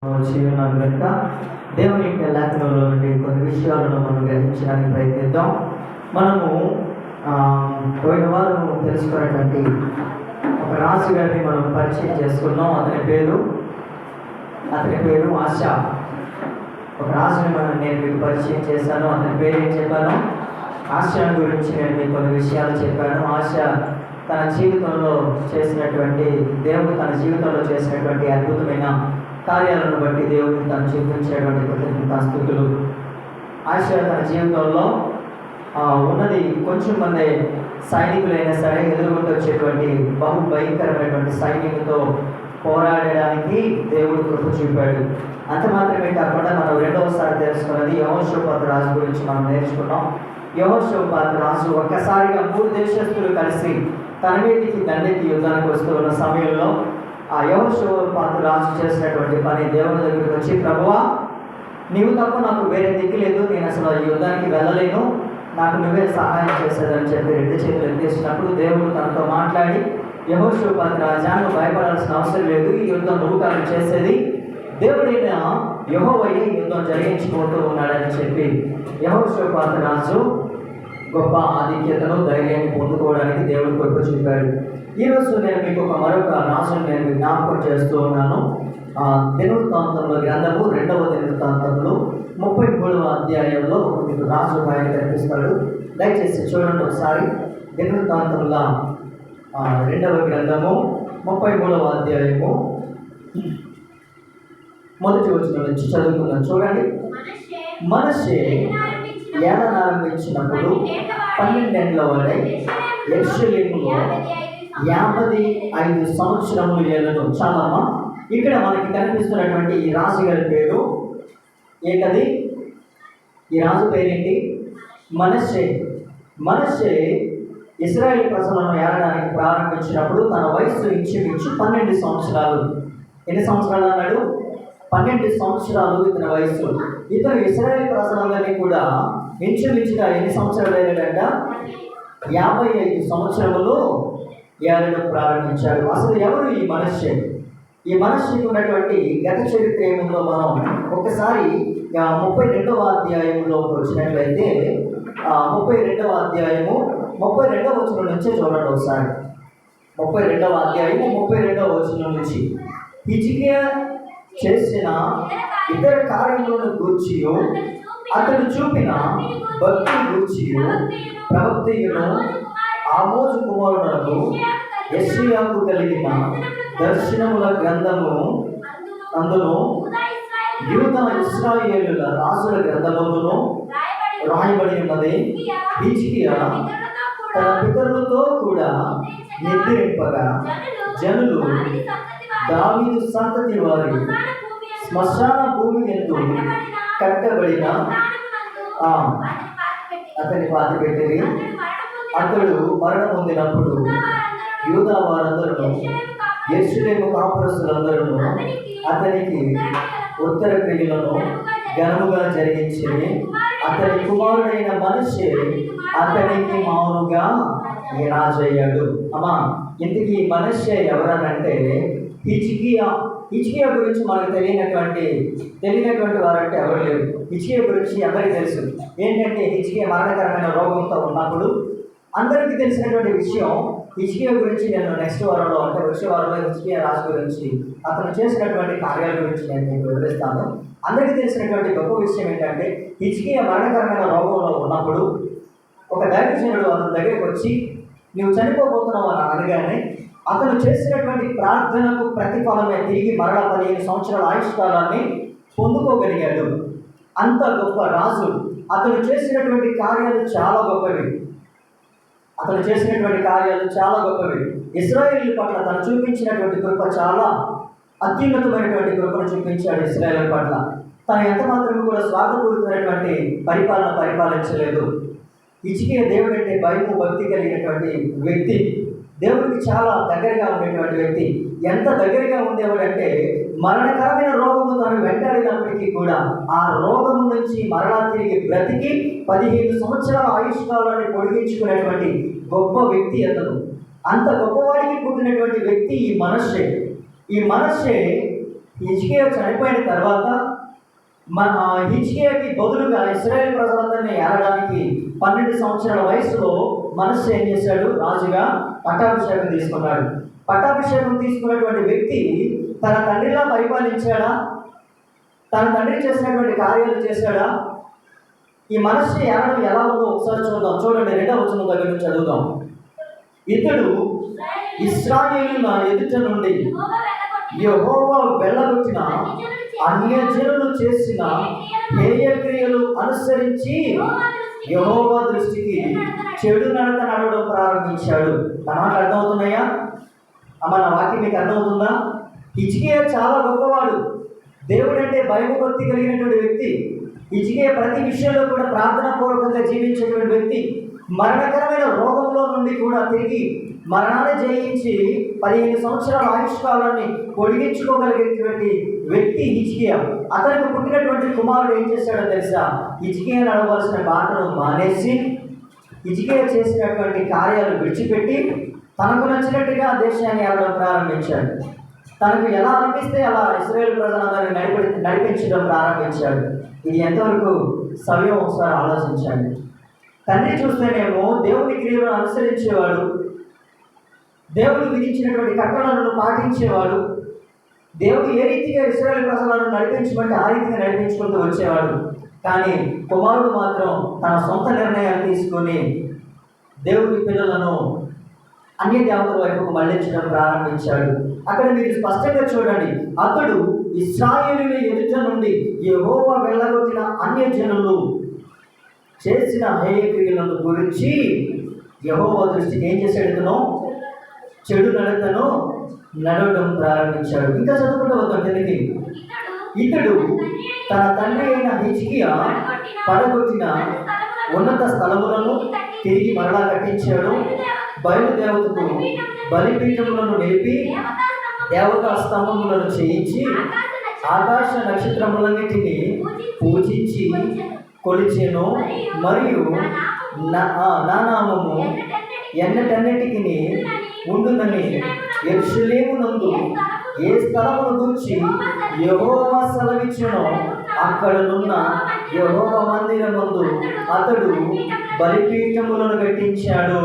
వచ్చి ఉన్నాను కనుక దేవుని యొక్క లేఖనంలో నుండి కొన్ని విషయాలను మనం గ్రహించడానికి ప్రయత్నిద్దాం. మనము పోయిన వారం తెలుసుకున్నటువంటి ఒక రాజు గారిని మనం పరిచయం చేసుకున్నాం. అతని పేరు ఆశ. ఒక రాజుని నేను మీకు పరిచయం చేశాను. అతని పేరు ఏం చెప్పాను? ఆశ గురించి నేను మీకు కొన్ని విషయాలు చెప్పాను. ఆశ తన జీవితంలో చేసినటువంటి దేవుడు తన జీవితంలో చేసినటువంటి అద్భుతమైన కార్యాలను బట్టి దేవుడిని తను చూపించేటువంటి కృతజ్ఞతాస్తుతులు. ఆశ తన జీవితంలో ఉన్నది కొంచెం మంది సైనికులైనా సరే ఎదుర్కొంటూ వచ్చేటువంటి బహు భయంకరమైనటువంటి సైనికులతో పోరాడడానికి దేవుడు కృప చూపాడు. అంత మాత్రమే కాకుండా మనం రెండవసారి తెలుసుకున్నది యెహోషాపాతు రాజు గురించి మనం నేర్చుకున్నాం. యెహోషాపాతు రాజు ఒక్కసారిగా 3 దేశస్తులు కలిసి తన మీదకి దండెత్తి యుద్ధానికి వస్తూ ఉన్న సమయంలో ఆ యెహోషాపాతు రాజు చేసినటువంటి పని దేవుని దగ్గరికి వచ్చి, ప్రభువా, నీవు తప్ప నాకు వేరే దిక్కు లేదు, నేను అసలు ఈ యుద్ధానికి వెళ్ళలేను, నాకు నువ్వే సహాయం చేసేదని చెప్పి 2 చేతులు ఎత్తేసినప్పుడు దేవుడు తనతో మాట్లాడి, యెహోషాపాతు రాజా, నువ్వు భయపడాల్సిన అవసరం లేదు, ఈ యుద్ధం నువ్వు కాదు చేసేది, దేవుడైన యెహోవాయే ఈ యుద్ధం జరిగించిపోతూ ఉన్నాడని చెప్పి యెహోషాపాతు రాజు గొప్ప ఆధిక్యతను ధైర్యాన్ని పొందుకోవడానికి దేవుడు కృప చూపాడు. ఈరోజు నేను మీకు మరొక రాజును నేను జ్ఞాపకం చేస్తూ ఉన్నాను. దినవృత్తాంతంలో గ్రంథము 2వ దినవృత్తాంతంలో 33వ అధ్యాయంలో మీకు రాజు ఆయన కనిపిస్తాడు. దయచేసి చూడండి ఒకసారి. దినవృత్తాంతంలో 2వ గ్రంథము 33వ అధ్యాయము మొదటి వచనం నుంచి చదువుకుందాం. చూడండి. మనష్షే ఏలనారంభించినప్పుడు 12 ఏళ్ల వాడై యెరూషలేములో 55 సంవత్సరములు ఏలను. చాలమ్మా. ఇక్కడ మనకి కనిపిస్తున్నటువంటి ఈ రాజు గారి పేరు ఏంటది? ఈ రాజు పేరేంటి? మనష్షే. మనష్షే ఇశ్రాయేలు ప్రజలను ఏలడానికి ప్రారంభించినప్పుడు తన వయస్సు ఇంచుమించు 12 సంవత్సరాలు. ఎన్ని సంవత్సరాలు అన్నాడు? 12 సంవత్సరాలు ఇతని వయస్సు. ఇతను ఇశ్రాయేలు ప్రజలందరినీ కూడా ఇంచుమించుగా ఎన్ని సంవత్సరాలు అయ్యాడంట? 55 సంవత్సరములు ఏలడం ప్రారంభించాడు. అసలు ఎవరు ఈ మనష్షే? ఈ మనష్షేకి ఉన్నటువంటి గత చరిత్ర ఏముందో మనం ఒకసారి 32వ అధ్యాయంలోకి వచ్చినట్లయితే 32వ అధ్యాయము 32వ వచనం నుంచి చూడండి ఒకసారి. 32వ అధ్యాయము 32వ వచనం నుంచి హిజ్కియా చేసిన ఇతర కార్యములను గూర్చి అతడు చూపిన భక్తి గూర్చి ప్రవక్తయును ఆమోజు కుమారునకు యెషయాకు కలిగిన దర్శనముల గ్రంథము అందును యూదా ఇశ్రాయేలుల రాజుల గ్రంథములను రాయబడి ఉన్నది. హిజ్కియా తన పితరులతో కూడా నిద్రింపగా జనులు దావీదు సంతతి వారి శ్మశాన భూమి ఎందు కట్టబడిన అతని పాతి పెట్టింది. అతడు మరణం పొందినప్పుడు యూదా వారందరూ యెరూషలేము కాపురస్తులందరూ అతనికి ఉత్తర క్రియలను ఘనముగా జరిగించి అతని కుమారుడైన మనష్షే అతనికి మామూలుగా రాజయ్యాడు. అమ్మా, ఇంతకీ మనష్షే ఎవరనంటే హిజ్కియా గురించి మనకు తెలియనటువంటి వారంటే ఎవరు లేరు. హిజ్కియా గురించి అందరికీ తెలుసు. ఏంటంటే హిజ్కియా మరణకరమైన రోగంతో ఉన్నప్పుడు అందరికీ తెలిసినటువంటి విషయం. హిజ్కియా గురించి నేను నెక్స్ట్ వారంలో అంటే వచ్చే వారంలో హిజ్కియా రాజు గురించి అతను చేసినటువంటి కార్యాల గురించి నేను మీకు వివరిస్తాను. అందరికీ తెలిసినటువంటి గొప్ప విషయం ఏంటంటే హిజ్కియా మరణకరమైన రోగంలో ఉన్నప్పుడు ఒక దైవజనుడు అతని దగ్గరికి వచ్చి, నువ్వు చనిపోబోతున్నావు అని అనగానే అతను చేసినటువంటి ప్రార్థనకు ప్రతిఫలమే తిరిగి మరల 15 సంవత్సరాల ఆయుష్కాలాన్ని పొందుకోగలిగాడు. అంత గొప్ప రాజు. అతను చేసినటువంటి కార్యాలు చాలా గొప్పవి. ఇశ్రాయేలు పట్ల తను చూపించినటువంటి కృప చాలా అత్యున్నతమైనటువంటి కృపను చూపించాడు. ఇశ్రాయేలు పట్ల తను ఎంత మాత్రం కూడా స్వార్థపూరితమైనటువంటి పరిపాలించలేదు. హిజ్కియా దేవుడు అంటే భయము భక్తి కలిగినటువంటి వ్యక్తి. దేవుడికి చాలా దగ్గరగా ఉండేటువంటి వ్యక్తి. ఎంత దగ్గరగా ఉండేవాడంటే మరణకరమైన రోగము తను వెంటాడినప్పటికీ కూడా ఆ రోగము నుంచి మరలా తిరిగి బ్రతికి 15 సంవత్సరాల ఆయుష్కాలాన్ని పొడిగించుకునేటువంటి గొప్ప వ్యక్తి అతను. అంత గొప్పవాడికి పుట్టినటువంటి వ్యక్తి ఈ మనష్షే. హిజ్కియా చనిపోయిన తర్వాత మన హిజ్కియాకి బదులుగా ఇశ్రాయేల్ ప్రజలందరినీ ఏలడానికి 12 సంవత్సరాల వయసులో మనస్సు ఏం చేశాడు? రాజుగా పట్టాభిషేకం తీసుకున్నాడు. పట్టాభిషేకం తీసుకున్నటువంటి వ్యక్తి తన తండ్రిలా పరిపాలించాడా? తన తండ్రి చేసినటువంటి కార్యాలు చేశాడా? ఈ మనస్సు ఏలడం ఎలా ఉందో ఒకసారి చూద్దాం. చూడండి, 2వ వచనం దగ్గర నుంచి చదువుదాం. ఇతడు ఇశ్రాయేలుల ఎదుట నుండి యెహోవా వెళ్ళగొట్టిన అన్యజనులు చేసిన హేయక్రియలు అనుసరించి యెహోవా దృష్టికి చెడు నడత నడవడం ప్రారంభించాడు. ఆ మాట అర్థమవుతున్నాయా అమ్మ? నా వాక్యం మీకు అర్థమవుతుందా? హిజ్కియా చాలా గొప్పవాడు, దేవుడు అంటే భయభక్తి కలిగినటువంటి వ్యక్తి. హిజ్కియా ప్రతి విషయంలో కూడా ప్రార్థనాపూర్వకంగా జీవించేటువంటి వ్యక్తి. మరణకరమైన రోగంలో నుండి కూడా తిరిగి మరణాన్ని జయించి 15 సంవత్సరాల ఆయుష్కాలాన్ని పొడిగించుకోగలిగేటువంటి వ్యక్తి హిజ్కియా. అతనికి పుట్టినటువంటి కుమారుడు ఏం చేశాడో తెలుసా? హిజ్కియా నడవలసిన బాటను మానేసి హిజ్కియా చేసినటువంటి కార్యాలు విడిచిపెట్టి తనకు నచ్చినట్టుగా దేశాన్ని ఏలడం ప్రారంభించాడు. తనకు ఎలా అనిపిస్తే అలా ఇశ్రాయేలు ప్రజలందరినీ నడిపించడం ప్రారంభించాడు. ఇది ఎంతవరకు సవ్యం ఒకసారి ఆలోచించండి. తండ్రి చూస్తేనేమో దేవుని క్రియలను అనుసరించేవాడు, దేవుడు విధించినటువంటి కట్టడలను పాటించేవాడు, దేవుడు ఏ రీతిగా ఇశ్రాయేలు ప్రజలను నడిపించమంటే ఆ రీతిగా నడిపించుకుంటూ వచ్చేవాడు. కానీ కుమారుడు మాత్రం తన సొంత నిర్ణయాలు తీసుకొని దేవుడి పిల్లలను అన్య దేవతల వైపుకు మళ్లించడం ప్రారంభించాడు. అక్కడ మీరు స్పష్టంగా చూడండి, అతడు ఇశ్రాయేలుల ఎదుట నుండి యెహోవా వెళ్ళగొట్టిన అన్యజనులు చేసిన హేయక్రియలను గురించి యెహోవా దృష్టికి ఏం చేశాడు? ఇతను చెడు నడతను నడవడం ప్రారంభించాడు. ఇంకా చదువుకుంటూ వద్దాం కిందకి. ఇతడు తన తండ్రి అయిన హిజ్కియా పడగొట్టిన ఉన్నత స్థలములను తిరిగి మరలా కట్టించాడు. బయలుదేవతకు బలిపీఠములను నిలిపి దేవతా స్తంభములను చేయించి ఆకాశ నక్షత్రములన్నిటినీ పూజించి కొలిచెను. మరియు నా నామము ఎన్నటన్నిటికి ఉండునని యెరూషలేమునందు ఏ స్థలమును గురించి యెహోవా సెలవిచ్చెనో అక్కడనున్న యెహోవా మందిరమందు అతడు బలిపీఠములను కట్టించాడు.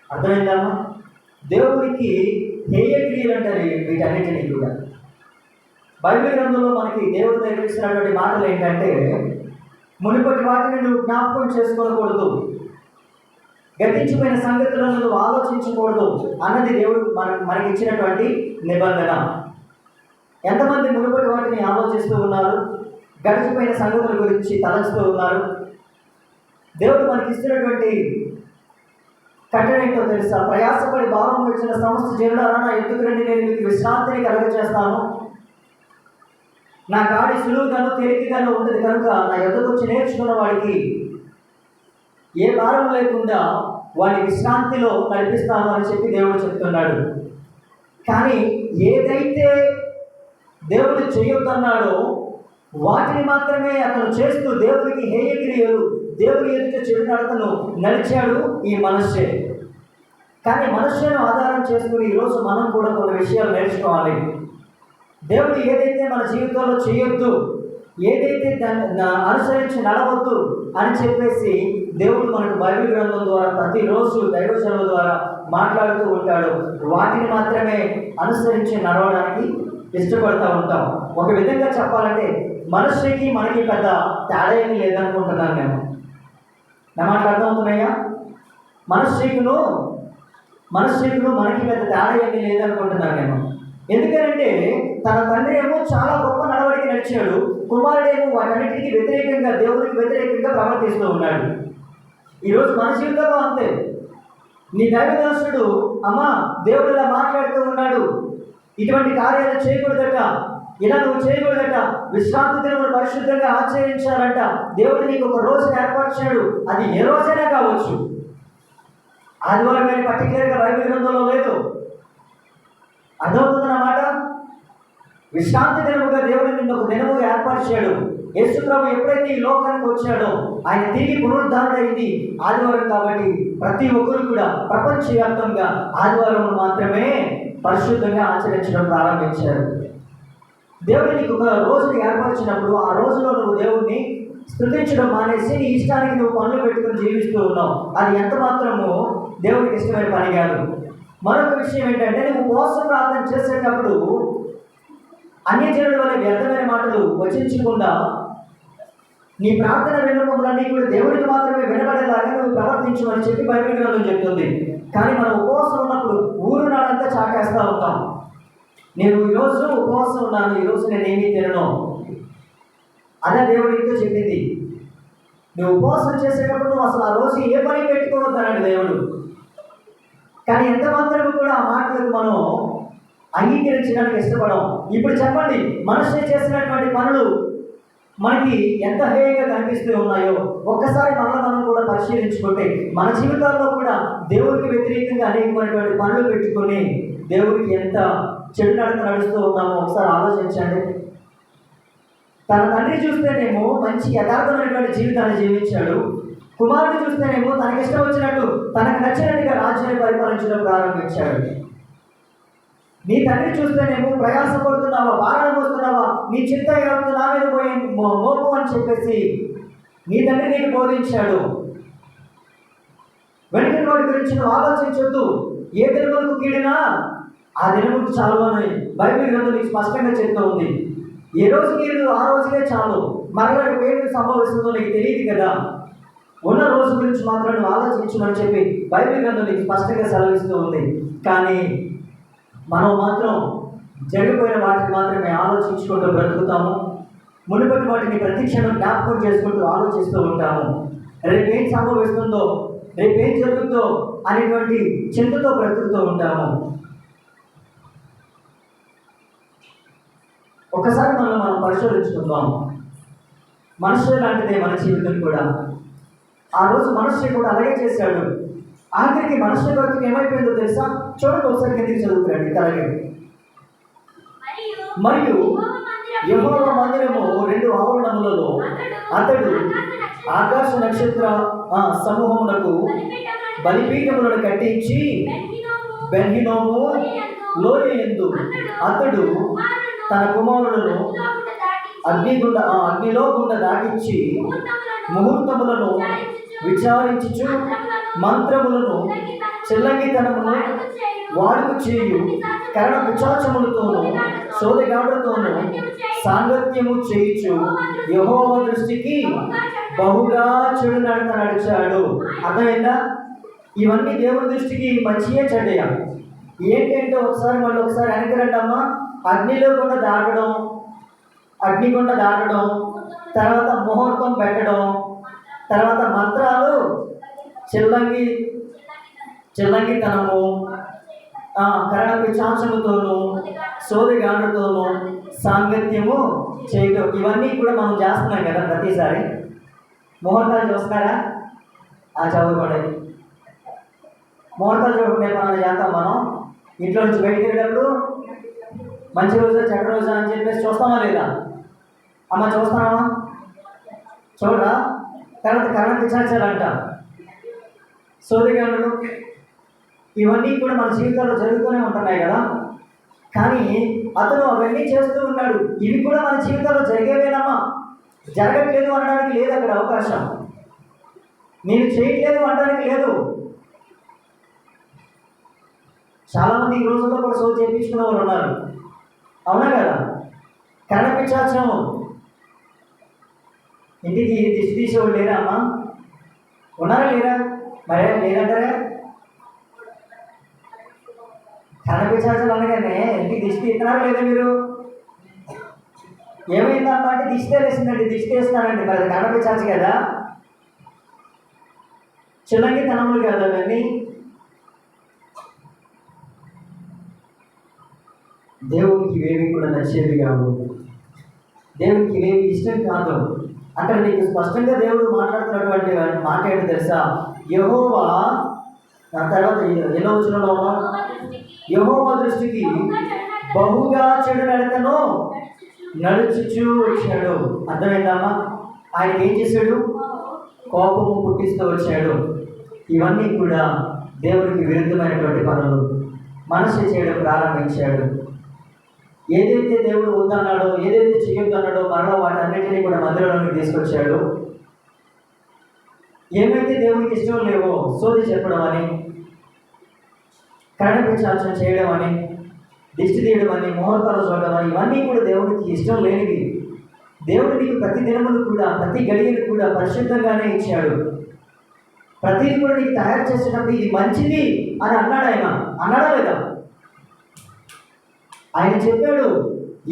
అర్థమైందమ్మా? దేవుడికి హేయక్రియలు అంటారు వీటన్నిటినీ కూడా. బైబిల్ గ్రంథంలో మనకి దేవుడు నేర్పిస్తున్నటువంటి మాటలు ఏంటంటే, మునుపటి వాటిని నువ్వు జ్ఞాపకం చేసుకోకూడదు, గతించిపోయిన సంగతులను నువ్వు ఆలోచించకూడదు అన్నది దేవుడు మనకి ఇచ్చినటువంటి నిబంధన. ఎంతమంది మునుపటి వాటిని ఆలోచిస్తూ ఉన్నారు? గడిచిపోయిన సంగతుల గురించి తలచుతూ ఉన్నారు? దేవుడు మనకి ఇస్తున్నటువంటి కట్టడ ఏంటో తెలుసా? ప్రయాసపడి భావం వచ్చిన సమస్త జనులారా నా ఎద్దుకు రండి, నేను మీకు విశ్రాంతిని కలుగజేస్తాను. నా గాడి సులువుగాను తేలికగాను ఉంటుంది కనుక నా ఎద్దుకు వచ్చి నేర్చుకున్న వాడికి ఏ భారం లేకుండా వాడి విశ్రాంతిలో నడిపిస్తాను అని చెప్పి దేవుడు చెప్తున్నాడు. కానీ ఏదైతే దేవుడు చేయొద్దన్నాడో వాటిని మాత్రమే అతను చేస్తూ దేవుడికి హేయక్రియలు, దేవుడి ఎదుట చెడు నడతను నడిచాడు ఈ మనుష్యే. కానీ మనుష్యను ఆధారం చేసుకుని ఈరోజు మనం కూడా కొన్ని విషయాలు నేర్చుకోవాలి. దేవుడు ఏదైతే మన జీవితంలో చేయొద్దు, ఏదైతే దాన్ని అనుసరించి నడవద్దు అని చెప్పేసి దేవుడు మనకు బైబిల్ గ్రంథం ద్వారా ప్రతిరోజు దైవజనుల ద్వారా మాట్లాడుతూ ఉంటాడు. వాటిని మాత్రమే అనుసరించి నడవడానికి ఇష్టపడుతూ ఉంటాం. ఒక విధంగా చెప్పాలంటే మనుష్యకి మనకి పెద్ద తేడా ఏమీ లేదనుకుంటున్నాను నేను. నా మాట అర్థమవుతున్నాయా? మనుష్యకును మనకి పెద్ద తేడా ఏమీ లేదనుకుంటున్నాను నేను. ఎందుకంటే తన తండ్రి ఏమో చాలా గొప్ప నడవడికి నడిచాడు, కుమారుడేమో వాటన్నిటికీ వ్యతిరేకంగా, దేవుడికి వ్యతిరేకంగా ప్రవర్తిస్తూ ఉన్నాడు. ఈరోజు మన జీవితంలో అంతే. నీ దైవదాసుడు అమ్మా దేవుడు ఇలా మాట్లాడుతూ ఉన్నాడు, ఇటువంటి కార్యాలు చేయకూడదట, ఇలా నువ్వు చేయకూడదట, విశ్రాంతి దినమును పరిశుద్ధంగా ఆచరించాలంట. దేవుడు నీకు ఒక రోజు ఏర్పరిచాడు, అది ఏ రోజైనా కావచ్చు. ఆదివారం అని పర్టికులర్గా బైబిల్ గ్రంథంలో లేదు. అర్థమవుతుందన్నమాట. విశ్రాంతి దినముగా దేవుడు నిన్ను ఒక దినముగా ఏర్పరిచాడు. యేసు ప్రభు ఎప్పుడైతే ఈ లోకానికి వచ్చాడో ఆయన తిరిగి పునరుద్ధరణైంది ఆదివారం. కాబట్టి ప్రతి ఒక్కరు కూడా ప్రపంచవ్యాప్తంగా ఆదివారం మాత్రమే పరిశుద్ధంగా ఆచరించడం ప్రారంభించారు. దేవుడు నీకు ఒక రోజుని ఏర్పరిచినప్పుడు ఆ రోజులో నువ్వు దేవుడిని స్తుతించడం మానేసి నీ ఇష్టానికి నువ్వు పనులు పెట్టుకుని జీవిస్తూ ఉన్నావు. అది ఎంత మాత్రము దేవుడికి ఇష్టమైన పని కాదు. మరొక విషయం ఏంటంటే, నువ్వు ఉపవాసం ప్రార్థన చేసేటప్పుడు అన్యజనుల వల్ల వ్యర్థమైన మాటలు వచించకుండా నీ ప్రార్థన విన్నపములన్నీ కూడా దేవుడికి మాత్రమే వినబడేలాగా నువ్వు ప్రవర్తించమని చెప్పి బైబిల్ గ్రంథం చెప్తుంది. కానీ మనం ఉపవాసం ఉన్నప్పుడు ఊరు నాడంతా చాటేస్తూ ఉంటాం. నేను ఈరోజు ఉపవాసం ఉన్నాను, ఈరోజు నేను ఏమీ తినను. అదే దేవుడితో చెప్పింది. నువ్వు ఉపవాసం చేసేటప్పుడు నువ్వు అసలు ఆ రోజు ఏ పని పెట్టుకోవద్దన్నాడు దేవుడు. కానీ ఎంత మాత్రం కూడా ఆ మాటలకు మనం అంగీకరించడానికి ఇష్టపడం. ఇప్పుడు చెప్పండి, మనిషి చేసినటువంటి పనులు మనకి ఎంత హేయంగా కనిపిస్తూ ఉన్నాయో ఒక్కసారి మనం కూడా పరిశీలించుకుంటే మన జీవితాల్లో కూడా దేవుడికి వ్యతిరేకంగా అనేకమైనటువంటి పనులు పెట్టుకొని దేవుడికి ఎంత చెడు నడత నడుస్తూ ఉన్నామో ఒకసారి ఆలోచించండి. తన తండ్రి చూస్తేనేమో మంచి యథార్థమైనటువంటి జీవితాన్ని జీవించాడు. కుమారుడు చూస్తేనేమో తనకిష్టం వచ్చినట్టు తనకు నచ్చినట్టుగా రాజ్యాన్ని పరిపాలించడం ప్రారంభించాడు. నీ తండ్రి చూస్తేనేమో ప్రయాసపడుతున్నావా, భారణ పోస్తున్నావా, నీ చింత ఎవరితో నా మీద పోయి మోపు అని చెప్పేసి నీ తండ్రి నీకు బోధించాడు. వెనుకటి వాడి గురించి నువ్వు ఆలోచించొద్దు. ఏ దినములకు కీడినా ఆ దినములకు చాలు అని బైబిల్ గ్రంథం నీకు స్పష్టంగా చెప్తూ ఉంది. ఏ రోజు కీడు ఆ రోజుకే చాలు, మరలా ఏమి సంభవిస్తుందో నీకు తెలియదు కదా. ఉన్న రోజు గురించి మాత్రం నువ్వు ఆలోచించమని చెప్పి బైబిల్ గ్రంథం నీకు స్పష్టంగా సెలవిస్తూ ఉంది. కానీ మనం మాత్రం జరిగిపోయిన వాటిని మాత్రమే ఆలోచించుకుంటూ బ్రతుకుతాము. మునుపటి వాటిని ప్రతి క్షణం జ్ఞాపకం చేసుకుంటూ ఆలోచిస్తూ ఉంటాము. రేపేం సంభవిస్తుందో, రేపేం జరుగుతుందో అనేటువంటి చింతతో బ్రతుకుతూ ఉంటాము. ఒకసారి మనం పరిశోధించుకుందాం. మనుషులు లాంటిదే మన జీవితం కూడా. ఆ రోజు మనుష్య కూడా అలాగే చేశాడు. ఆఖరికి మనుష్య బ్రతుకు ఏమైపోయిందో తెలుసా? చూడండి ఒకసారి కిందికి చదువుకురండి తలగే. మరియు యెహోవా మందిరము 2 ఆవరణములలో అతడు ఆకాశ నక్షత్ర సమూహమునకు బలిపీఠములను కట్టించి బెన్హినోము లోయయందు అతడు తన కుమారులను అగ్నిలో గుండా దాటించి ముహూర్తములను విచారించుచు మంత్రములను చిల్లంగితనమును వాడుకు చేయు కరణ పిశాచములతోనూ సోదెగాడులతోనూ సాంగత్యము చేయుచు యెహోవా దృష్టికి బహుగా చెడు నడత నడిచాడు. అర్థమైందా? ఇవన్నీ దేవుని దృష్టికి మంచియే చెడ్డయా? ఏంటంటే ఒకసారి వెనకరంటమ్మా, అగ్నిగుండా దాటడం, తర్వాత ముహూర్తం పెట్టడం, తర్వాత మంత్రాలు, చిల్లంగితనము, కరణ పిశాచముతోనూ సోదెగాడులతోనూ సాంగత్యము చేయటం, ఇవన్నీ కూడా మనం చేస్తున్నాం కదా ప్రతిసారి. ముహూర్తాలు చూస్తున్నారా? చదువుకోండి. ముహూర్తాలు చూడకుండా మనం చేస్తాం. మనం ఇంట్లో నుంచి బయటికి వెళ్ళేటప్పుడు మంచి రోజా చెడ్డ రోజా అని చెప్పేసి చూస్తామా లేదా? అమ్మ చూస్తామా? చూడరా? తర్వాత కరణ పిశాచాలంట, సోదెగాడులు, ఇవన్నీ కూడా మన జీవితాల్లో జరుగుతూనే ఉంటున్నాయి కదా. కానీ అతను అవన్నీ చేస్తూ ఉన్నాడు. ఇవి కూడా మన జీవితాల్లో జరిగేవేనమ్మా. జరగట్లేదు అనడానికి లేదు అక్కడ అవకాశం. నేను చేయట్లేదు అనడానికి లేదు. చాలామంది ఈ రోజుల్లో కూడా సో చేయించుకునే వాళ్ళు ఉన్నారు. అవునా కదా? కరణ పిశాచం ఇంటికి దిష్టి తీసేవాళ్ళు లేరా అమ్మా? ఉన్నారా లేరా? మరే లేదంటారా? కరణ పిశాచాలు అనగానే ఇంటికి దిష్టి ఇస్తున్నారా లేదా మీరు? ఏమైందమ్మా అంటే దిష్టి వేసిందండి, దిష్టి వేస్తున్నానండి. మరి కరణ పిశాచం కదా, చిల్లంగితనములు కదా అవన్నీ. దేవునికి ఇవేవి కూడా నచ్చేవి కాదు, దేవునికి ఇవేవి ఇష్టం కాదు. అక్కడ నీకు స్పష్టంగా దేవుడు మాట్లాడుతున్నటువంటి మాట ఏంటో తెలుసా? యెహోవా, తర్వాత ఎన్నో వచనంలో ఉన్నాం, యెహోవా దృష్టికి బహుగా చెడు నడతను నడుచుచూ వచ్చాడు. అర్థమైందమ్మా? ఆయనకి ఏం చేశాడు? కోపము పుట్టిస్తూ వచ్చాడు. ఇవన్నీ కూడా దేవునికి విరుద్ధమైనటువంటి పనులు మనసు చేయడం ప్రారంభించాడు. ఏదైతే దేవుడు వద్దన్నాడో, ఏదైతే చేయొద్దన్నాడో మరలా వాటన్నిటినీ కూడా మందిరంలోకి తీసుకొచ్చాడు. ఏమైతే దేవునికి ఇష్టం లేవో సోది చెప్పడం అని, కరణపించాల్సిన చేయడం అని, దిష్టి తీయడం అని, ముహూర్తాలు చూడడం అని, ఇవన్నీ కూడా దేవుడికి ఇష్టం లేనివి. దేవుడు నీకు ప్రతి దినములు కూడా, ప్రతి గడియలు కూడా పరిశుద్ధంగానే ఇచ్చాడు. ప్రతిదీ కూడా నీకు తయారు చేసేటప్పుడు ఇది మంచిది అని అన్నాడు. ఆయన అన్నాడా లేదా? ఆయన చెప్పాడు.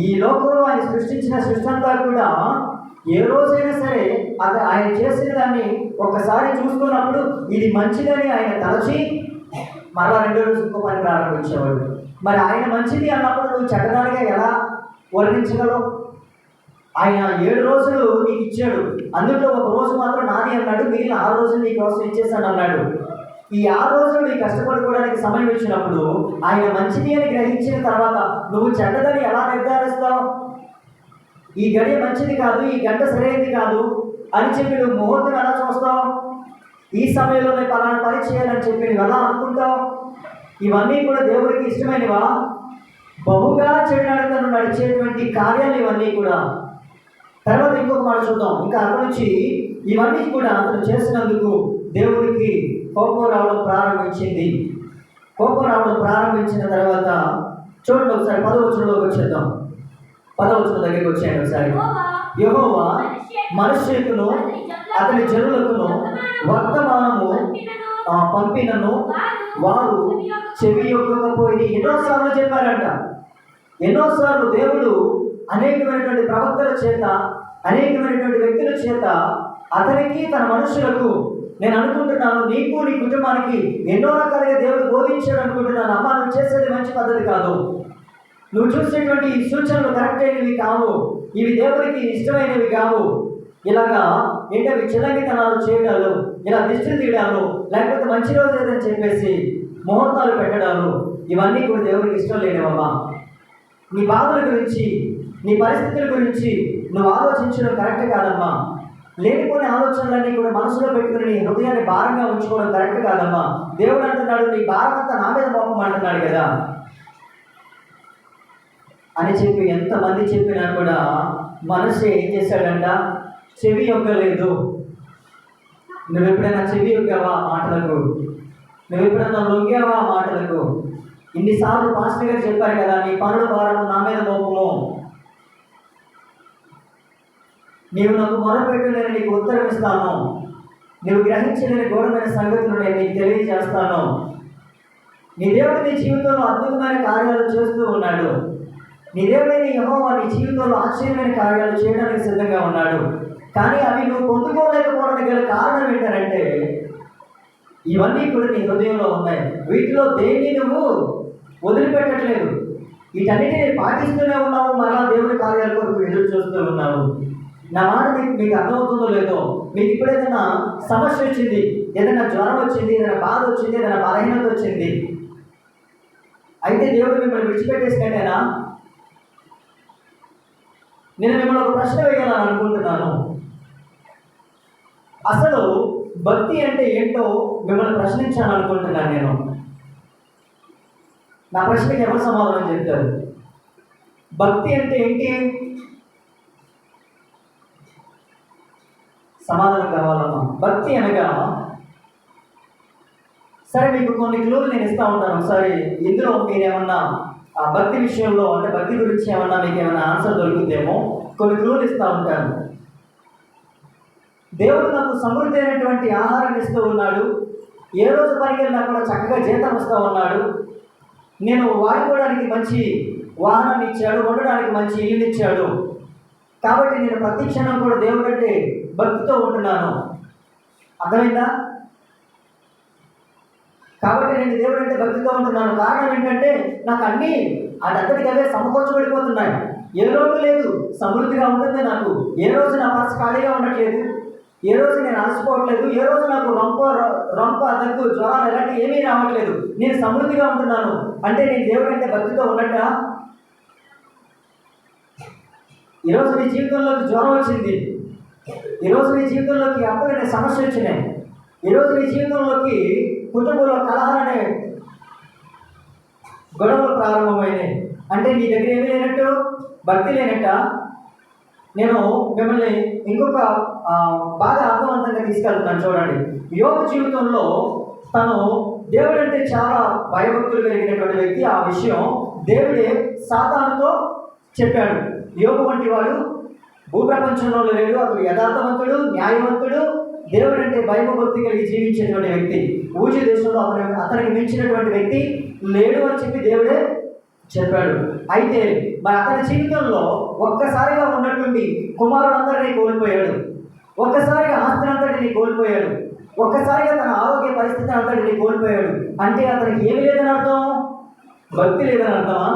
ఈ లోకంలో ఆయన సృష్టించిన సృష్టి అంతా కూడా ఏ రోజైనా సరే ఆయన చేసిన దాన్ని ఒక్కసారి చూసుకున్నప్పుడు ఇది మంచిదని ఆయన తలచి మరలా రెండో రోజు ఇంకో పని ప్రారంభించేవాడు. మరి ఆయన మంచిది అన్నప్పుడు నువ్వు చెడ్డదానిగా ఎలా వర్ణించగలవు? ఆయన 7 రోజులు నీకు ఇచ్చాడు, అందులో ఒక రోజు మాత్రం నాది అన్నాడు, మిగిలిన 6 రోజులు నీ కోసం ఇచ్చేసాను అన్నాడు. ఈ 6 రోజులు నీ కష్టపడుకోవడానికి సమయం ఇచ్చినప్పుడు ఆయన మంచిది అని గ్రహించిన తర్వాత నువ్వు చెడ్డదని ఎలా నిర్ధారిస్తావు? ఈ గడియ మంచిది కాదు, ఈ గంట సరైనది కాదు అని చెప్పి నువ్వు ముహూర్తం ఎలా చూస్తావు? ఈ సమయంలోనే పలానా పని చేయాలని చెప్పి నువ్వు ఎలా అనుకుంటావు? ఇవన్నీ కూడా దేవుడికి ఇష్టమైనవా? బహుగా చెడునడతను నడిచేటువంటి కార్యాలు ఇవన్నీ కూడా. తర్వాత ఇంకొక మాట చూద్దాం. ఇంకా అక్కడి నుంచి ఇవన్నీ కూడా అతను చేసినందుకు దేవుడికి కోపం రావడం ప్రారంభించింది. కోపం రావడం ప్రారంభించిన తర్వాత చూడండి ఒకసారి 10వ వచనంలోకి వచ్చేద్దాం. 10వ వచనం దగ్గరికి వచ్చాను ఒకసారి. యెహోవా మనుష్యులకును అతని జనులకును వర్తమానము పంపినను వారు చెవి యొక్కకపోయి ఎన్నోసార్లు చెప్పారంట. ఎన్నోసార్లు దేవుడు అనేకమైనటువంటి ప్రవక్తల చేత, అనేకమైనటువంటి వ్యక్తుల చేత అతనికి, తన మనుషులకు, నేను అనుకుంటున్నాను నీకు నీ కుటుంబానికి ఎన్నో రకాలుగా దేవుడు బోధించాడు అనుకుంటున్నాను. అమ్మ, నువ్వు చేసేది మంచి పద్ధతి కాదు, నువ్వు చూసేటువంటి ఈ సూచనలు కరెక్ట్ అయినవి కావు, ఇవి దేవుడికి ఇష్టమైనవి కావు. ఇలాగా ఏంటవి చిలంగితనాలు చేయడాలు, ఇలా దిష్టిలు తీయడాలు, లేకపోతే మంచి రోజు లేదని చెప్పేసి ముహూర్తాలు పెట్టడాలు, ఇవన్నీ కూడా దేవుడికి ఇష్టం లేనివమ్మా. నీ బాధల గురించి, నీ పరిస్థితుల గురించి నువ్వు ఆలోచించడం కరెక్ట్ కాదమ్మా. లేనిపోయిన ఆలోచనలన్నీ కూడా మనసులో పెట్టుకుని నీ హృదయాన్ని భారంగా ఉంచుకోవడం కరెక్ట్ కాదమ్మా. దేవుడు అంటున్నాడు, నీ భారం అంతా నా మీద మోపం అంటున్నాడు కదా అని చెప్పి ఎంతమంది చెప్పినా కూడా మనసు ఏం చేశాడంట? చెవి యొక్కలేదు. నువ్వు ఎప్పుడైనా చెవి యొక్కావా మాటలకు? నువ్వు ఎప్పుడైనా లొంగావా మాటలకు? ఇన్నిసార్లు పాస్టర్ గారు చెప్పారు కదా, నీ పనుల భారము నా మీద మోపము, నీవు నాకు మొరపెట్టు, నేను నీకు ఉత్తరం ఇస్తాను, నువ్వు గ్రహించలేని ఘోరమైన సంగతులు నేను నీకు తెలియజేస్తాను. నీ దేవుడు నీ జీవితంలో అద్భుతమైన కార్యాలు చేస్తూ ఉన్నాడు. నీ దేవుడైన యెహోవా నీ జీవితంలో ఆశ్చర్యమైన కార్యాలు చేయడానికి సిద్ధంగా ఉన్నాడు. కానీ అవి నువ్వు పొందుకోలేకపోవడానికి గల కారణం ఏంటంటే ఇవన్నీ కూడా నీ హృదయంలో ఉన్నాయి. వీటిలో దేన్ని నువ్వు వదిలిపెట్టట్లేదు. వీటన్నిటిని పాటిస్తూనే ఉన్నావు, మరలా దేవుడి కార్యాల కొరకు ఎదురు చూస్తూ ఉన్నావు. నా మాట మీకు అర్థమవుతుందో లేదో, మీకు ఇప్పుడు ఏదైనా సమస్య వచ్చింది, ఏదైనా జ్వరం వచ్చింది, ఏదైనా బాధ వచ్చింది, ఏదైనా బలహీనత వచ్చింది, అయితే దేవుడు మిమ్మల్ని విడిచిపెట్టేసినట్టేనా? నేను మిమ్మల్ని ఒక ప్రశ్న వేయాలని అనుకుంటున్నాను. అసలు భక్తి అంటే ఏంటో మిమ్మల్ని ప్రశ్నించాలనుకుంటున్నాను నేను. నా ప్రశ్నకి ఎవరు సమాధానం చెప్తారు? భక్తి అంటే ఏంటి? సమాధానం కావాలమ్మా. భక్తి అనగా, సరే మీకు కొన్ని క్లూలు నేను ఇస్తూ ఉంటాను. ఒకసారి ఇందులో మీరేమన్నా భక్తి విషయంలో, అంటే భక్తి గురించి ఏమన్నా మీకు ఏమైనా ఆన్సర్ దొరుకుతుందేమో కొన్ని క్లూలు ఇస్తూ ఉంటాను. దేవుడు నాకు సమృద్ధి అయినటువంటి ఆహారం ఇస్తూ ఉన్నాడు. ఏ రోజు పనికి వెళ్ళినా కూడా చక్కగా జీతం ఇస్తూ ఉన్నాడు. నేను వాడుకోవడానికి మంచి వాహనాన్ని ఇచ్చాడు, ఉండడానికి మంచి ఇల్లు ఇచ్చాడు. కాబట్టి నేను ప్రతి క్షణం కూడా దేవుడు అంటే భక్తితో ఉంటున్నాను. అర్థమైందా? కాబట్టి నేను దేవుడు అంటే భక్తితో ఉంటున్నాను. కారణం ఏంటంటే నాకు అన్నీ అదంతటికి అవే సమకూర్చబడిపోతున్నాయి. ఏ రోజు లేదు, సమృద్ధిగా ఉంటుంది నాకు. ఏ రోజు నా మనసు ఖాళీగా ఉండట్లేదు, ఏ రోజు నేను అలసిపోవట్లేదు, ఏ రోజు నాకు రొంప దగ్గు జ్వరాలు ఎలాంటి ఏమీ రావట్లేదు. నేను సమృద్ధిగా ఉంటున్నాను. అంటే నేను దేవుడు అంటే భక్తితో ఉన్నట్ట? ఈరోజు నీ జీవితంలోకి జ్వరం వచ్చింది, ఈరోజు నీ జీవితంలోకి అప్పుడనే సమస్య వచ్చినాయి, ఈరోజు నీ జీవితంలోకి కుటుంబంలో కలహాలనే గొడవలు ప్రారంభమైనాయి అంటే నీ దగ్గర ఏమీ లేనట్టు, భక్తి లేనట్ట. నేను మిమ్మల్ని ఇంకొక బాగా అర్థవంతంగా తీసుకెళ్తున్నాను చూడండి. యోబు జీవితంలో తను దేవుడు అంటే చాలా భయభక్తులు కలిగినటువంటి వ్యక్తి. ఆ విషయం దేవుడే సాతానుతో చెప్పాడు. యోబు వంటి వాడు భూప్రపంచంలో లేడు, అతడు యథార్థవంతుడు, న్యాయవంతుడు, దేవుడు అంటే భయభక్తి కలిగి జీవించేటువంటి వ్యక్తి. ఊజు దేశంలో అతనికి మించినటువంటి వ్యక్తి లేడు అని చెప్పి దేవుడే చెప్పాడు. అయితే మరి అతని జీవితంలో ఒక్కసారిగా ఉన్నటువంటి కుమారులందరినీ కోల్పోయాడు, ఒక్కసారిగా ఆస్తిని అంతటిని కోల్పోయాడు, ఒక్కసారిగా తన ఆరోగ్య పరిస్థితి అంతటిని కోల్పోయాడు. అంటే అతనికి ఏమి లేదని అర్థం? భక్తి లేదని అర్థమా?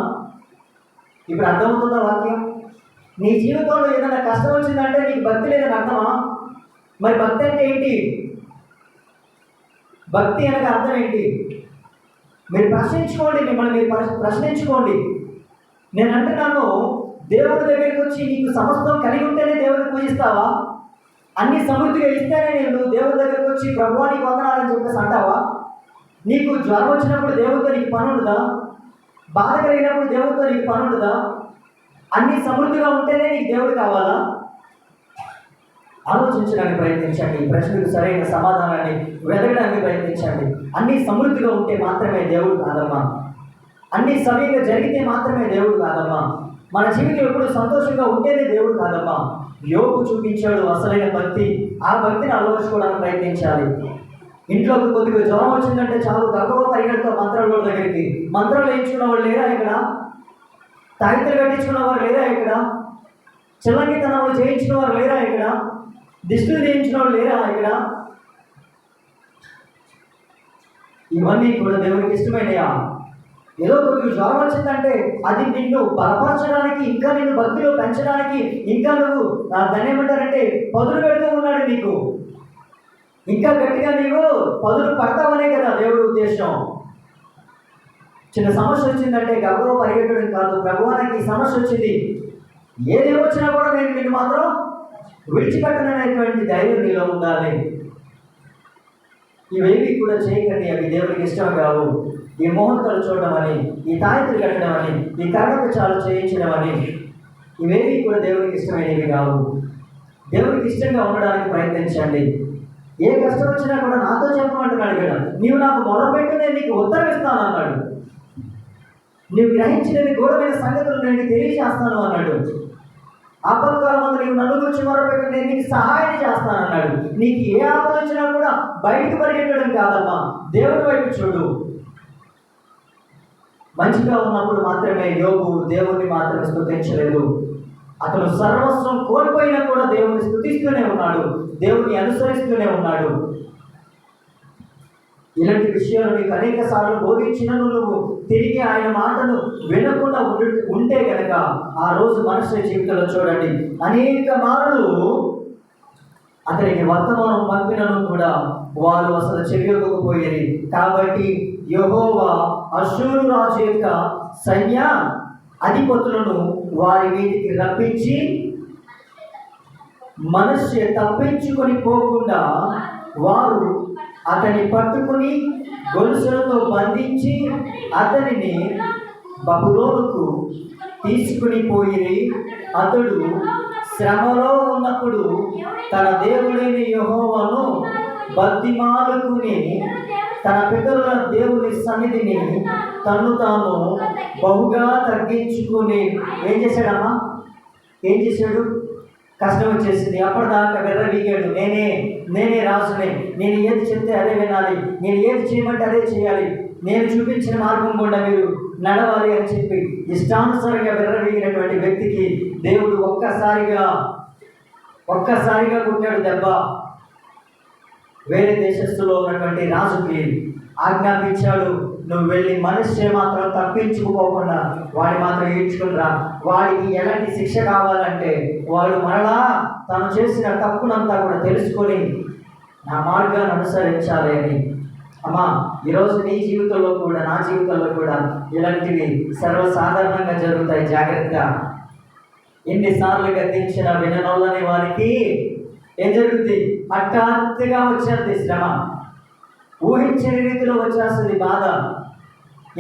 ఇప్పుడు అర్థమవుతుందా వాక్యం? నీ జీవితంలో ఏదైనా కష్టం వచ్చిందంటే నీకు భక్తి లేదని అర్థమా? మరి భక్తి అంటే ఏంటి? భక్తి అనగా అర్థం ఏంటి? మీరు ప్రశ్నించుకోండి, మిమ్మల్ని మీరు ప్రశ్నించుకోండి. నేను అంటున్నాను, దేవుడి దగ్గరికి వచ్చి నీకు సమస్తం కలిగి ఉంటేనే దేవుడిని పూజిస్తావా? అన్ని సమృద్ధిగా ఇస్తేనే నేను దేవుడి దగ్గరికి వచ్చి ప్రభువా నీకు వందనాలని చెప్పేసి అంటావా? నీకు జ్వరం వచ్చినప్పుడు దేవుడితో నీకు పని ఉండదా? బాధ కలిగినప్పుడు దేవుడితో నీకు పని ఉండదా? అన్ని సమృద్ధిగా ఉంటేనే నీకు దేవుడు కావాలా? ఆలోచించడానికి ప్రయత్నించండి. ఈ ప్రశ్నకు సరైన సమాధానాన్ని వెతకడానికి ప్రయత్నించండి. అన్ని సమృద్ధిగా ఉంటే మాత్రమే దేవుడు కాదమ్మా. అన్ని సవ్యంగా జరిగితే మాత్రమే దేవుడు కాదమ్మా. మన జీవితం ఎప్పుడు సంతోషంగా ఉంటేనే దేవుడు కాదమ్మా. యోబు చూపించాడు అసలైన భక్తి. ఆ భక్తిని అలవర్చుకోవడానికి ప్రయత్నించాలి. ఇంట్లోకి కొద్దిగా జ్వరం వచ్చిందంటే చాలు గర్భవ పరిగెడుతో మంత్రాల దగ్గరికి. మంత్రాలు వేయించుకున్న వాళ్ళు లేరా ఇక్కడ? తాయితలు కట్టించుకున్న వారు లేరా ఇక్కడ? చిల్లంగితనాలు చేయించిన వారు లేరా ఇక్కడ? దిష్టులు చేయించిన వాళ్ళు లేరా ఇక్కడ? ఇవన్నీ కూడా దేవుడికి ఇష్టమైనయా? ఏదో కొద్దిగా జ్వరం వచ్చిందంటే అది నిన్ను బలపరచడానికి, ఇంకా నిన్ను భక్తిలో పెంచడానికి, ఇంకా నువ్వు దాన్ని ఏమంటారంటే పదులు పెడుతూ ఉన్నాడు నీకు. ఇంకా గట్టిగా నీవు పదులు పడతావనే కదా దేవుడి ఉద్దేశం. చిన్న సమస్య వచ్చిందంటే గర్భంలో పరిగెట్టడం కాదు, ప్రభువానికి ఈ సమస్య వచ్చింది, ఏదేమొచ్చినా కూడా నేను నిన్ను మాత్రం విడిచిపెట్టననేటువంటి ధైర్యం నీలో ఉండాలి. ఇవేవి కూడా చేయకండి, అవి దేవుడికి ఇష్టం కావు. ఈ ముహూర్తాలు చూడడం అని, ఈ తాయితులు కట్టడం అని, ఈ కర్ణపచాలు చేయించడం అని, ఇవేవి కూడా దేవుడికి ఇష్టమైనవి కావు. దేవుడికి ఇష్టంగా ఉండడానికి ప్రయత్నించండి. ఏ కష్టం వచ్చినా కూడా నాతో చెప్పమంటున్నాడు కదా. నీవు నాకు మొదలుపెట్టి నేను నీకు ఉత్తరం ఇస్తాను అన్నాడు. నీవు గ్రహించినవి గూఢమైన సంగతులు నేను తెలియజేస్తాను అన్నాడు. ఆపత్కాలంలో నీవు నన్ను గురించి మొదలుపెట్టి నేను నీకు సహాయం చేస్తాను అన్నాడు. నీకు ఏ ఆపద వచ్చినా కూడా బయటకు పరిగెట్టడం కాదమ్మా, దేవుడి వైపు చూడు. మంచిగా ఉన్నప్పుడు మాత్రమే యోబు దేవుణ్ణి మాత్రమే స్తుతించలేదు. అతను సర్వస్వం కోల్పోయినా కూడా దేవుని స్తుతిస్తూనే ఉన్నాడు, దేవుని అనుసరిస్తూనే ఉన్నాడు. ఇలాంటి విషయాలు నీకు అనేక సార్లు బోధించినను నువ్వు తిరిగి ఆయన మాటను వినకుండా ఉంటే కనుక ఆ రోజు మనుషుల జీవితంలో చూడండి అనేక మార్లు అతనికి వర్తమానం పంపినను కూడా వారు అసలు చెవియకపోయేది. కాబట్టి యెహోవా అష్షూరు రాజు యొక్క సైన్య అధిపతులను వారి మీదికి రప్పించి మనస్సు తప్పించుకొని పోకుండా వారు అతన్ని పట్టుకుని గొలుసులతో బంధించి అతనిని బబులోనుకు తీసుకుని పోయి అతడు శ్రమలో ఉన్నప్పుడు తన దేవుడైన యెహోవాను బతిమాలుకుని తన పితరుల దేవుని సన్నిధిని తను తాను బహుగా తగ్గించుకుని ఏం చేశాడమ్మా? ఏం చేశాడు? కష్టం వచ్చేసింది, అప్పటిదాకా వెర్రవీగాడు. నేనే రాజునే, నేను ఏది చెప్తే అదే వినాలి, నేను ఏది చేయమంటే అదే చేయాలి, నేను చూపించిన మార్గం కూడా మీరు నడవాలి అని చెప్పి ఇష్టానుసారంగా వెర్రవీగినటువంటి వ్యక్తికి దేవుడు ఒక్కసారిగా కొట్టాడు దెబ్బ. వేరే దేశస్తులో ఉన్నటువంటి రాజుకి ఆజ్ఞాపించాడు, నువ్వు వెళ్ళి మనిషి మాత్రం తప్పించుకోకుండా వాడి మాత్రం ఈడ్చుకునిరా. వాడికి ఎలాంటి శిక్ష కావాలంటే వాడు మరలా తను చేసిన తప్పునంతా కూడా తెలుసుకొని నా మార్గాన్ని అనుసరించాలి అని. అమ్మా, ఈరోజు నీ జీవితంలో కూడా నా జీవితంలో కూడా ఇలాంటివి సర్వసాధారణంగా జరుగుతాయి. జాగ్రత్త. ఎన్నిసార్లు గద్దించిన విననోళ్ళని వారికి ఏం జరుగుతుంది? హఠాత్తుగా వచ్చేది శ్రమ, ఊహించని రీతిలో వచ్చేస్తుంది బాధ.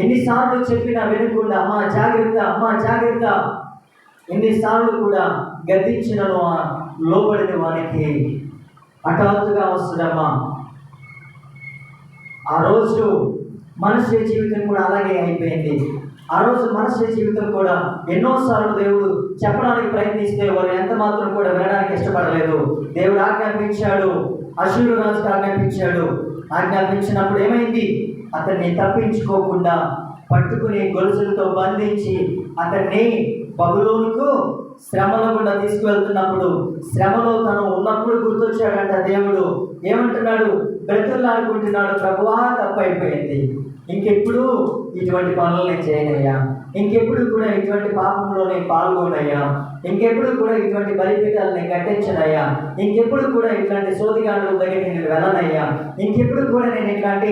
ఎన్నిసార్లు చెప్పినా వినకుండా అమ్మా జాగ్రత్త, అమ్మా జాగ్రత్త, ఎన్నిసార్లు కూడా గద్దించినను లోబడిన వానికి హఠాత్తుగా వస్తుందమ్మా. ఆ రోజు మనుష్య జీవితం కూడా అలాగే అయిపోయింది. ఆ రోజు మనుష్య జీవితం కూడా ఎన్నోసార్లు దేవుడు చెప్పడానికి ప్రయత్నిస్తే వారు ఎంత మాత్రం కూడా వినడానికి ఇష్టపడలేదు. దేవుడు ఆజ్ఞాపించాడు, అశ్షూరు రాజుకు ఆజ్ఞాపించాడు. ఆజ్ఞాపించినప్పుడు ఏమైంది? అతన్ని తప్పించుకోకుండా పట్టుకుని గొలుసులతో బంధించి అతన్ని బబులోనుకు శ్రమల గుండా తీసుకువెళ్తున్నప్పుడు, శ్రమలో తను ఉన్నప్పుడు గుర్తొచ్చాడంట దేవుడు. ఏమంటున్నాడు? బ్రతులాడుకుంటున్నాడు, ప్రభువా తప్పైపోయింది, ఇంకెప్పుడు ఇటువంటి పనులు నేను చేయనయ్యా, ఇంకెప్పుడు కూడా ఇటువంటి పాపంలో నేను పాల్గొనయ్యా, ఇంకెప్పుడు కూడా ఇటువంటి బలిపీఠాలు నేను కట్టించనయ్యా, ఇంకెప్పుడు కూడా ఇట్లాంటి సోదిగాండ్ల దగ్గరికి నేను వెళ్ళనయ్యా, ఇంకెప్పుడు కూడా నేను ఇట్లాంటి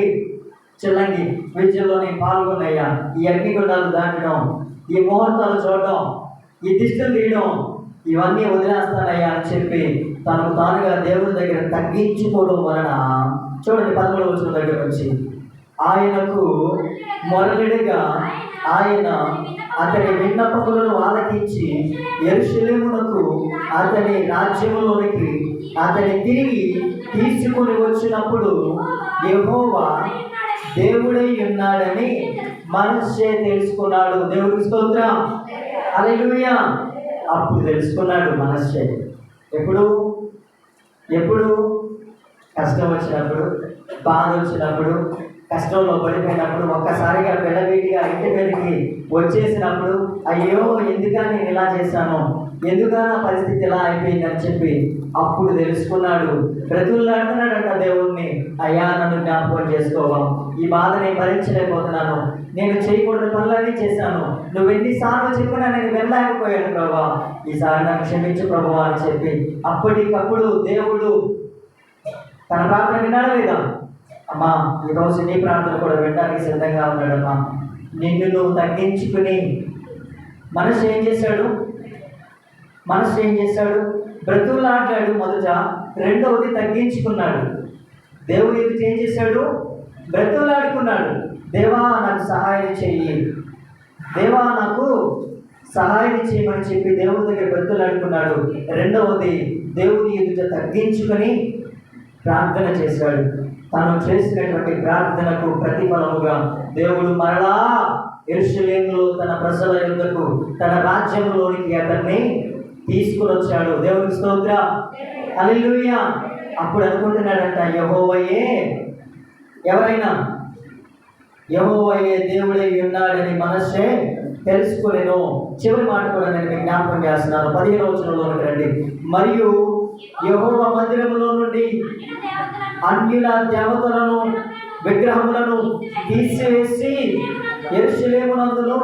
చిల్లంగి విద్యలో నేను పాల్గొనయ్యా, ఈ అగ్నిగుండాలు దాటడం, ఈ ముహూర్తాలు చూడడం, ఈ దిష్టులు తీయడం, ఇవన్నీ వదిలేస్తానయ్యా అని చెప్పి తనకు తానుగా దేవుని దగ్గర తగ్గించుకోవడం వలన చూడండి 13వ వచనం దగ్గర వచ్చి ఆయనకు మొరలిడిగా ఆయన అతని విన్నపములను ఆలకించి యెరూషలేమునకు అతని రాజ్యములోనికి అతని తిరిగి తీసుకుని వచ్చినప్పుడు యెహోవా దేవుడై ఉన్నాడని మనస్సే తెలుసుకున్నాడు. దేవుడికి స్తోత్రం, హల్లెలూయా. అప్పుడు తెలుసుకున్నాడు మనస్సే. ఎప్పుడు కష్టం వచ్చినప్పుడు, బాధ వచ్చినప్పుడు, కష్టంలో పడిపోయినప్పుడు, ఒక్కసారిగా పెళ్ళవీటిగా ఇంటి మీదకి వచ్చేసినప్పుడు, అయ్యో ఎందుకా నేను ఇలా చేశాను, ఎందుకా నా పరిస్థితి ఇలా అయిపోయిందని చెప్పి అప్పుడు తెలుసుకున్నాడు. బ్రతులాడుతున్నాడంట దేవుణ్ణి, అయ్యా నన్ను జ్ఞాపకం చేసుకోవా, ఈ బాధ నేను భరించలేకపోతున్నాను, నేను చేయకూడని పనులన్నీ చేశాను, నువ్వు ఎన్నిసార్లు చెప్పినా నేను వెళ్ళలేకపోయాను ప్రభా, ఈసారి నన్ను క్షమించు ప్రభు అని చెప్పి అప్పటికప్పుడు దేవుడు తన ప్రార్థన విన్నాడా లేదా? అమ్మా ఈరోజు నీ ప్రార్థన కూడా వినడానికి సిద్ధంగా ఉన్నాడమ్మా. నిన్ను నువ్వు తగ్గించుకుని మనసు ఏం చేశాడు? బ్రతులాడాడు మొదట, రెండవది తగ్గించుకున్నాడు. దేవుడు ఎదుటి ఏం చేశాడు? బ్రతులాడుకున్నాడు. దేవా నాకు సహాయం చెయ్యి, దేవా నాకు సహాయం చేయమని చెప్పి దేవుడి దగ్గర బ్రతులాడుకున్నాడు. రెండవది దేవుని ఎదుట తగ్గించుకొని ప్రార్థన చేశాడు. తను చేసినటువంటి ప్రార్థనకు ప్రతిఫలముగా దేవుడు మరలా యెరూషలేములో తన ప్రజల యొద్దకు, తన రాజ్యంలోనికి అతన్ని తీసుకుని వచ్చాడు. దేవునికి స్తోత్రం, హల్లెలూయా. అప్పుడు అనుకుంటున్నాడంట, యెహోవాయే, ఎవరైనా యెహోవాయే దేవుడై ఉన్నాడని మనస్సే తెలుసుకునేను. చివరి మాట కూడా నేను మీకు జ్ఞాపకం చేస్తున్నాను. 15వ వచనంలోకి రండి. మరియు యెహోవా మందిరములో నుండి అన్యుల దేవతలను విగ్రహములను తీసివేసి యెరూషలేమునందును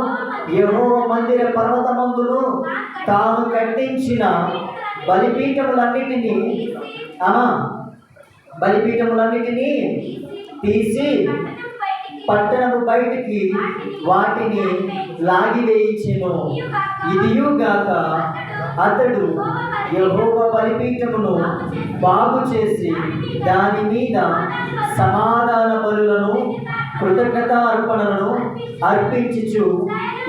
యెహోవా మందిర పర్వతమందును తాను కట్టించిన బలిపీఠములన్నిటినీ తీసి పట్టణము బయటికి వాటిని లాగివేయించెను. ఇదియుగాక అతడు యెహోవా బలిపీఠమును బాగు చేసి దాని మీద సమాధాన బలులను కృతజ్ఞత అర్పణలను అర్పించుచు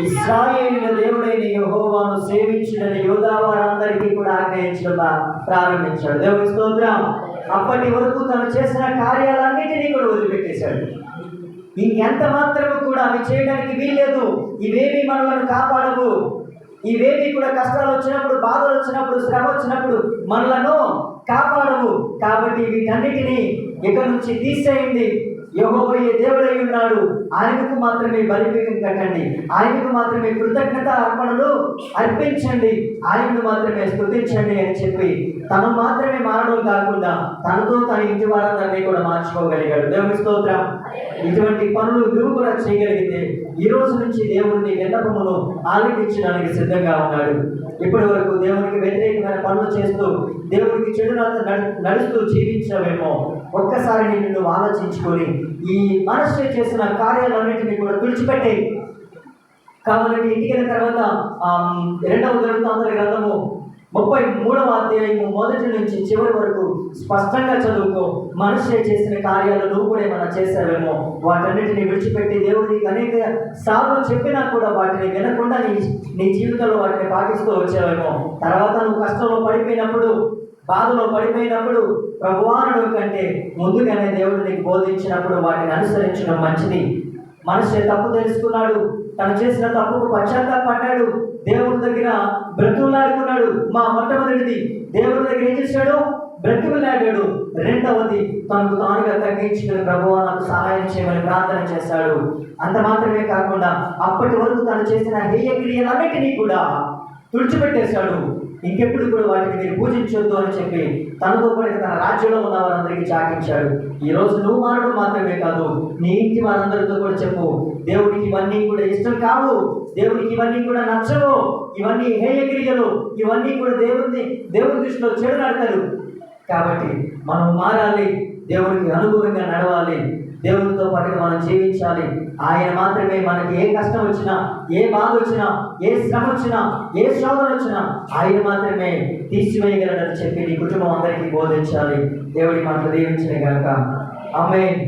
ఇశ్రాయేలుల దేవుడైన యెహోవాను సేవించుడని యూదా వారందరికీ కూడా ఆజ్ఞయించడం ప్రారంభించాడు. దేవుని స్తోత్రం. అప్పటి వరకు తను చేసిన కార్యాలన్నిటినీ కూడా వదిలిపెట్టేశాడు. ఇంకెంత మాత్రము కూడా అవి చేయడానికి వీల్లేదు. ఇవేవి మనలను కాపాడవు, ఇవేవి కూడా కష్టాలు వచ్చినప్పుడు, బాధలు వచ్చినప్పుడు, శ్రమ వచ్చినప్పుడు మనలను కాపాడవు. కాబట్టి వీటన్నిటినీ ఇక నుంచి తీసేయండి. యెహోవాయే దేవుడై ఉన్నాడు, ఆయనకు మాత్రమే బలిపీఠం కట్టండి, ఆయనకు మాత్రమే కృతజ్ఞత అర్పణలు అర్పించండి, ఆయనను మాత్రమే స్తుతించండి అని చెప్పి తను మాత్రమే మారడం కాకుండా తనతో తన ఇంటి వారందరినీ కూడా మార్చుకోగలిగాడు. దేవుని స్తోత్రం. ఇటువంటి పనులు నువ్వు కూడా చేయగలిగితే ఈ రోజు నుంచి దేవుడిని విన్నపమును ఆలకించడానికి సిద్ధంగా ఉన్నాడు. ఇప్పటి వరకు దేవునికి వ్యతిరేకమైన పనులు చేస్తూ దేవుడికి చెడు నడుస్తూ జీవించవేమో. ఒక్కసారి నిన్ను ఆలోచించుకొని ఈ మనస్సు చేసిన కార్యాలన్నింటినీ కూడా తుడిచిపెట్టే. కావాలంటే ఇంటికి వెళ్ళిన తర్వాత 2వ దినవృత్తాంతాల గ్రంథము 33వ అధ్యాయము మొదటి నుంచి చివరి వరకు స్పష్టంగా చదువుకో. మనిషి చేసిన కార్యాలు నువ్వు కూడా ఏమైనా చేశావేమో, వాటన్నిటిని విడిచిపెట్టి దేవుడికి అనేక సార్లు చెప్పినా కూడా వాటిని వినకుండా నీ జీవితంలో వాటిని పాటిస్తూ వచ్చావేమో. తర్వాత నువ్వు కష్టంలో పడిపోయినప్పుడు, బాధలో పడిపోయినప్పుడు ప్రభువానుడు కంటే ముందుగానే దేవుడు నీకు బోధించినప్పుడు వాటిని అనుసరించడం మంచిది. మనిషి తప్పు తెలుసుకున్నాడు, తను చేసిన తప్పుకు పశ్చాత్తాపడ్డాడు, దేవుడి దగ్గర బ్రతుకులాడుకున్నాడు. మొట్టమొదటిది దేవుడి దగ్గర ఏం చేశాడు? బ్రతుకులాడాడు. రెండవది తనకు తానుగా తగ్గించుకుని ప్రభువా నాకు సహాయం చేయమని ప్రార్థన చేశాడు. అంత మాత్రమే కాకుండా అప్పటి వరకు తను చేసిన హేయ క్రియలన్నిటినీ కూడా తుడిచిపెట్టేశాడు. ఇంకెప్పుడు కూడా వాటిని మీరు పూజించొద్దు అని చెప్పి తనతో కూడా తన రాజ్యంలో ఉన్న వారందరికీ చాటించాడు. ఈ రోజు నువ్వు మారడం మాత్రమే కాదు, నీ ఇంటి వారందరితో కూడా చెప్పు, దేవుడికి ఇవన్నీ కూడా ఇష్టం కావు, దేవుడికి ఇవన్నీ కూడా నచ్చవు, ఇవన్నీ హేయ క్రియలు, ఇవన్నీ కూడా దేవుడి దృష్టిలో చెడు నడతలు. కాబట్టి మనం మారాలి, దేవుడికి అనుకూలంగా నడవాలి, దేవుడితో పాటు మనం జీవించాలి. ఆయన మాత్రమే మనకి ఏ కష్టం వచ్చినా, ఏ బాధ వచ్చినా, ఏ శ్రమ వచ్చినా, ఏ శోధన వచ్చినా ఆయన మాత్రమే తీసివేయగలడని చెప్పి నీ కుటుంబం అందరికీ బోధించాలి. దేవుడి మనకు దీవించిన గాక. ఆమేన్.